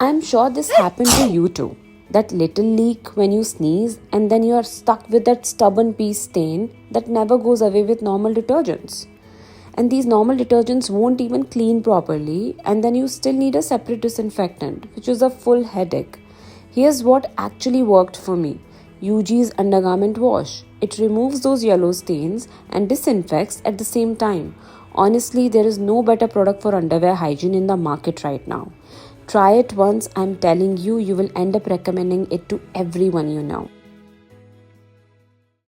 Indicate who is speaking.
Speaker 1: I'm sure this happened to you too. That little leak when you sneeze, and then you are stuck with that stubborn pee stain that never goes away with normal detergents. And these normal detergents won't even clean properly, and then you still need a separate disinfectant, which is a full headache. Here's what actually worked for me: UG's undergarment wash. It removes those yellow stains and disinfects at the same time. Honestly, there is no better product for underwear hygiene in the market right now. Try it once, I'm telling you, you will end up recommending it to everyone you know.